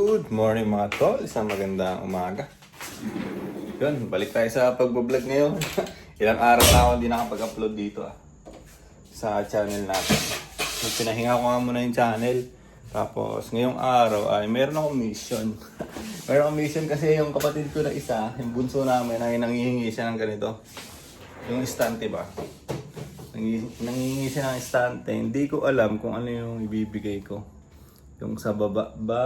Good morning mga tol, isang magandang umaga. Yun, balik tayo sa pagbablog ngayon. Ilang araw na ako hindi nakapag-upload dito sa channel natin. Pinahinga ko nga muna yung channel. Tapos ngayong araw ay meron akong mission. Meron akong mission kasi yung kapatid ko na isa, yung bunso namin ay nangihingi siya ng ganito. Yung estante ba? Nangihingi siya ng estante. Hindi ko alam kung ano yung ibibigay ko. Yung sa baba ba?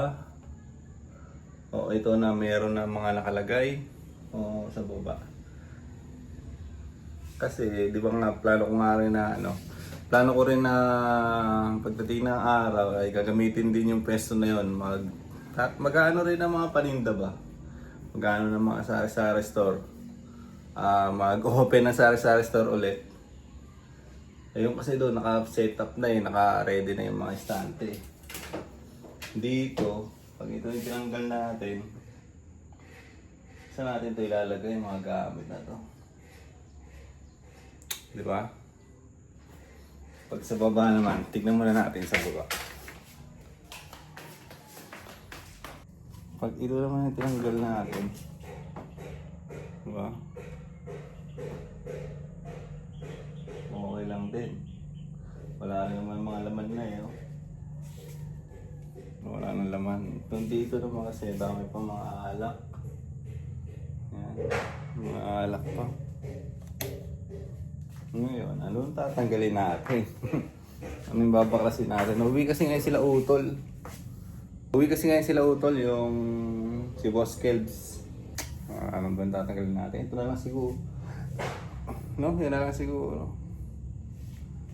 O ito na meron na mga nakalagay o sa baba. Kasi di ba nga plano ko nga rin na plano ko rin na pagdating ng araw ay gagamitin din yung pwesto na yon. Mag-ano rin ng mga paninda ba? Mag-ano ng mga sari-sari store. Mag-open ng sari-sari store ulit. Ayun kasi doon naka-set up na naka-ready na yung mga estante. Dito pag ito yung tinanggal natin, saan natin ito ilalagay yung mga gamit na to? Di ba? Pag sa baba naman, tignan muna natin sa baba. Pag ito naman yung tinanggal natin, di ba? Okay lang din. Wala rin naman mga laman na Wala nang laman. Kung dito naman kasi dami pa mga alak. Yan. Mga alak pa. Ngayon, anong tatanggalin natin? Anong babaklasin natin? Uwi kasi ngayon sila utol. Yung si Boss Kelbs. Anong ba tatanggalin natin? Ito na lang siguro. Yan na lang siguro.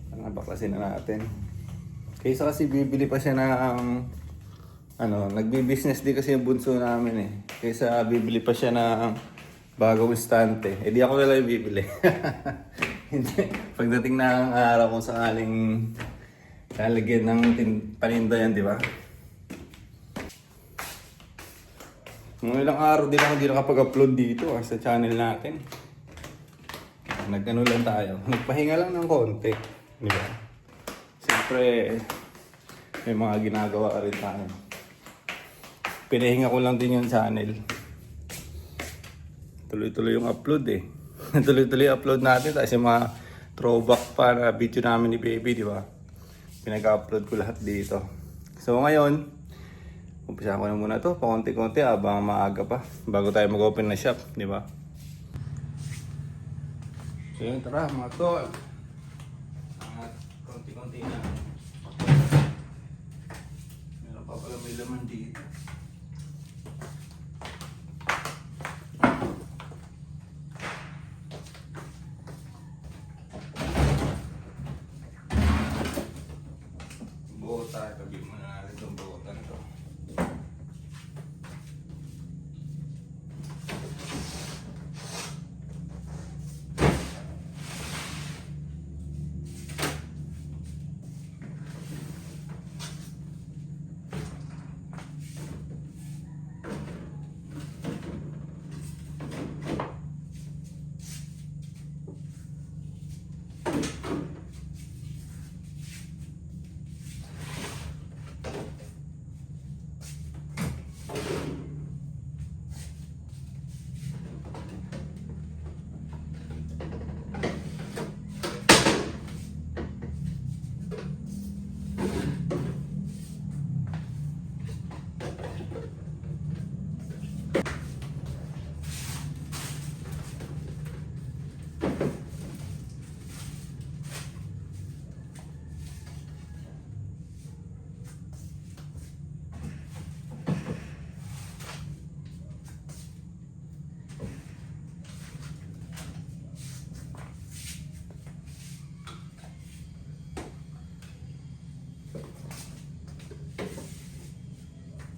Anong baklasin na natin? Kaysa kasi bibili pa siya ng nagbi-business din kasi yung bunso namin Kaysa bibili pa siya ng bagong estante. Di ako na lang bibili. Hindi. Pagdating na ang araw kung sakaling lalagyan ng paninda yan, di ba? Mga ilang araw din ako hindi nakapag-upload dito sa channel natin. Nag-ano lang tayo. Nagpahinga lang ng konti. Di ba? Siyempre, may mga ginagawa ka rin tayo. Pinahinga ko lang din yung channel. Tuloy-tuloy yung upload Tuloy-tuloy upload natin. Tapos yung mga throwback pa na video namin ni Baby, di ba? Pinag-upload ko lahat dito. So ngayon, umpisa ko na muna to. Pakunti-kunti habang maaga pa. Bago tayo mag-open na shop, di ba? So yun, tara mga tol. Konti-konti na. Meron pa pala may laman dito. Tabi muna natin itong buotan ito.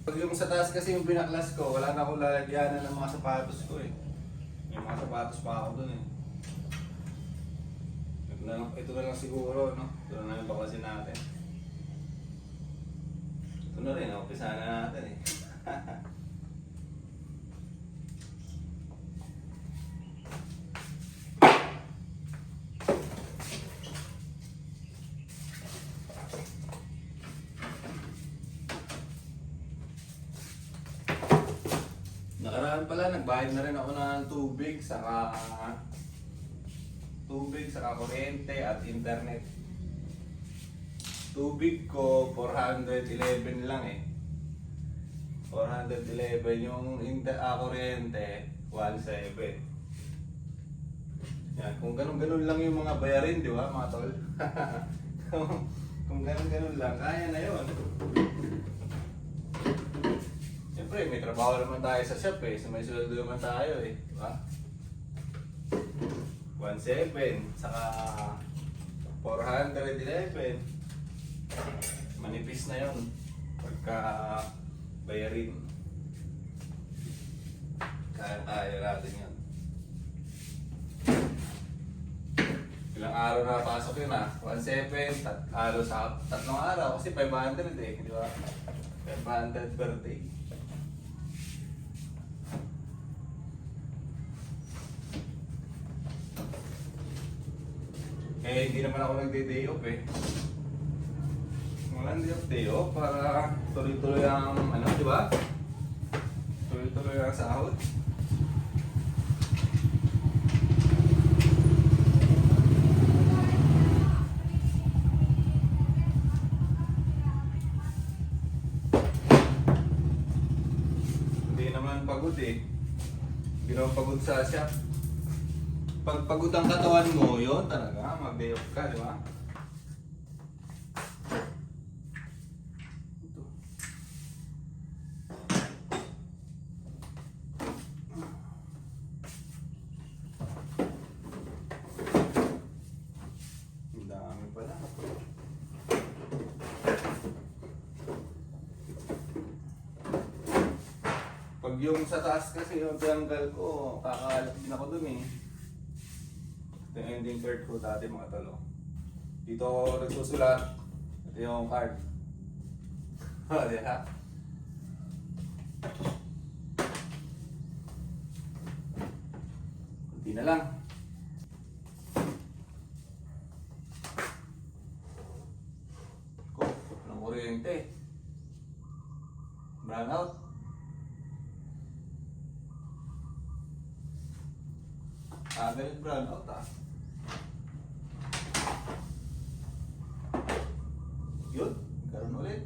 Pag yung sa taas kasi yung binaklas ko, wala na akong lalagyanan ng mga sapatos ko May mga sapatos pa ako dun Ito na lang siguro, Ito na lang yung baklasin natin. Ito na rin, umpisa na natin Yan pala, nagbayad na rin ako ng tubig, saka kuryente at internet. Tubig ko, 411 lang eh. 411 yung kuryente, 17. Yan, kung ganun-ganun lang yung mga bayarin, di ba mga tol? Kung ganun-ganun lang, kaya na yun. Siyempre, may trabaho naman tayo sa shop eh. So may sweldo naman tayo eh. Diba? 1.7 saka 411. Manipis na yun pagka bayarin. Kaya natin yun. Ilang araw na pasok yun 1.7, halos sa 3 araw kasi 500 eh, di ba? 500 per day. Eh, hindi naman ako nagde-day off eh. Walang day off para tuloy-tuloy ang di ba? Tuloy-tuloy ang sahod. Hindi naman pagod eh. Hindi naman pagod sa shop. Pag pagod ang katawan mo, yun talaga, mag-day off ka, di ba? Ito. Ang dami pala. Pag yung sa taas kasi yung triangle ko, kakalat din ako dun eh. Ito yung ending card ko dati mga talo. Dito ako nagsusulat. Ito yung card. Di ha? Kunti na lang. Ng kuryente. Brown out. Ganit brown out Yun, karoon ulit.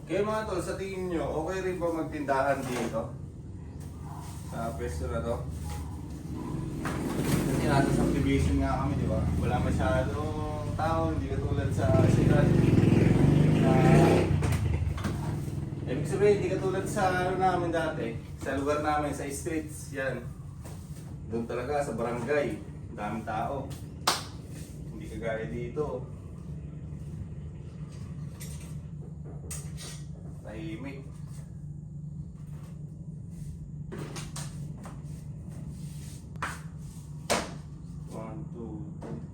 Kaya mga tol, sa tingin nyo, okay rin ba magtindahan dito? Sa pwesto na to? Kasi nasa subdivision nga kami, di ba? Wala masyadong tao, hindi katulad sa sikat. Ibig sabihin, hindi katulad sa namin dati. Sa lugar namin, sa streets, yan. Doon talaga, sa barangay, daming tao. Hindi kagaya dito. Tahimik.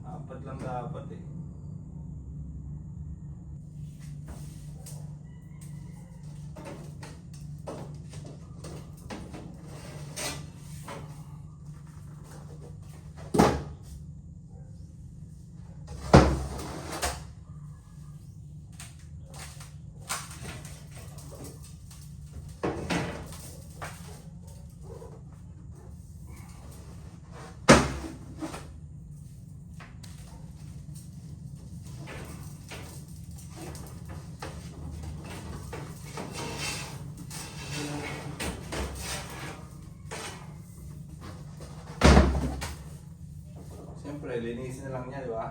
Apat lang dapat eh. Siyempre, linisin na lang niya, di ba?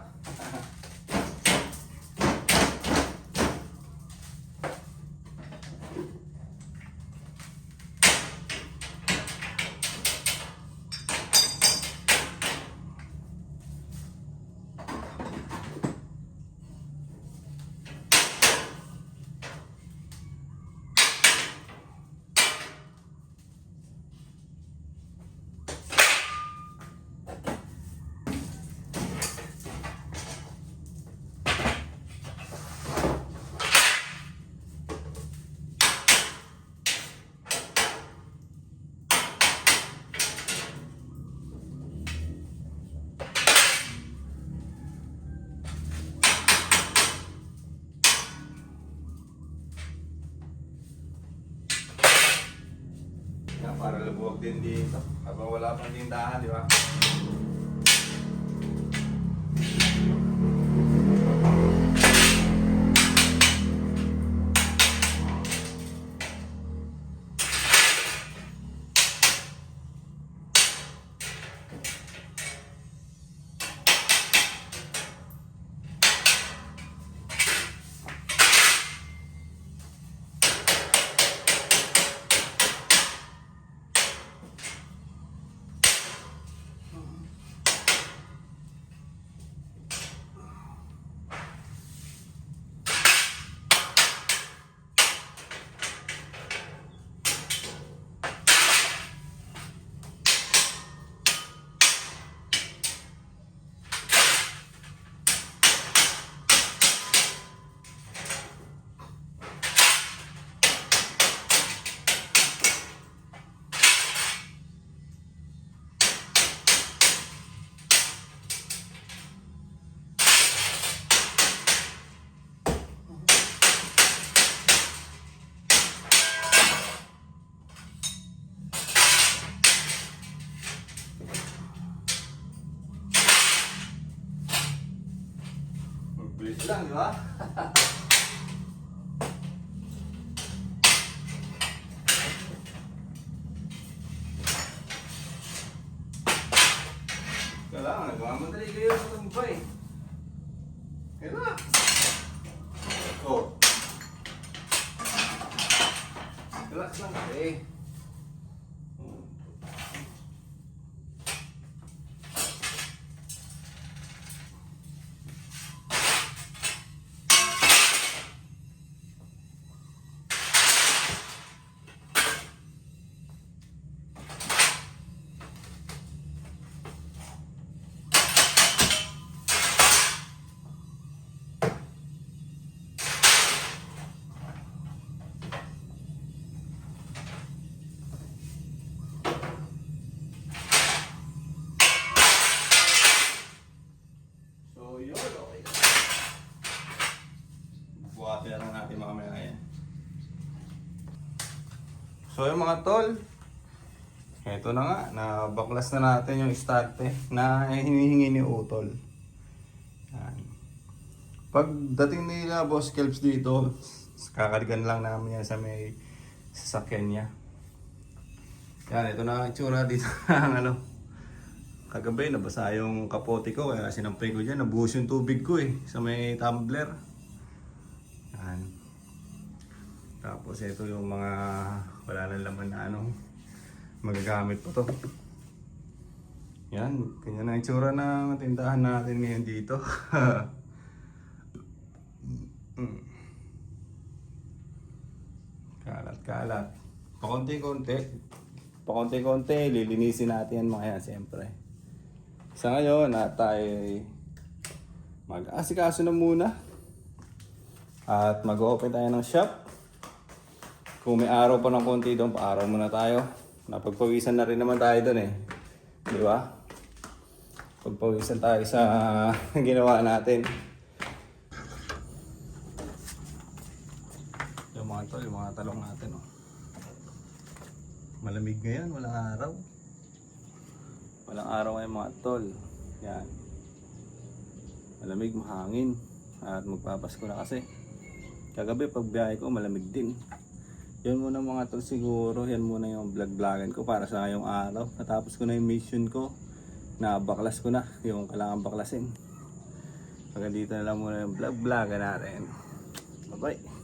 din dito. Habang wala pang tindahan, di ba? Bilis lang, di ba? Kailangan, nagmamadali kayo sa tumbay. Kailangan. Oh. Relax lang kasi. Buhatin na lang natin mamaya yan. So yung mga tol, eto na nga, nabaklas na natin yung starte na hinihingi ni Utol. Yan. Pagdating nila Boss Kelps dito, kakaligan lang namin yan sa may sasakyan niya. Yan, ito na ang itsura dito ng ano. Kagabi nabasa yung kapote ko kaya sinampay ko dyan, nabuhos yung tubig ko sa may tumbler. Yan. Tapos ito yung mga wala nang laman na ano, magagamit pa to. Yan, kanya na itsura ng tindahan natin ngayon dito. Kalat-kalat. Pakonti-konti, lilinisin natin yan mga yan siyempre. Sa ngayon, tayo mag-asikaso na muna. At mag-open tayo ng shop. Kung may araw pa ng konti doon, pa-araw muna tayo. Napagpawisan na rin naman tayo doon Di ba? Pagpawisan tayo sa ginawa natin. Yung mga tol, yung mga talong natin Malamig ngayon, walang araw. Walang araw ngayon mga tol. Yan. Malamig, mahangin. At magpapasko na kasi. Kagabi pag biyahe ko malamig din. Yan muna mga tol siguro. Yan muna yung vlog-vlogan ko para sa ngayong araw. Natapos ko na yung mission ko. Nabaklas ko na yung kailangan baklasin. Hanggang dito na lang muna yung vlog-vlogan natin. Bye bye.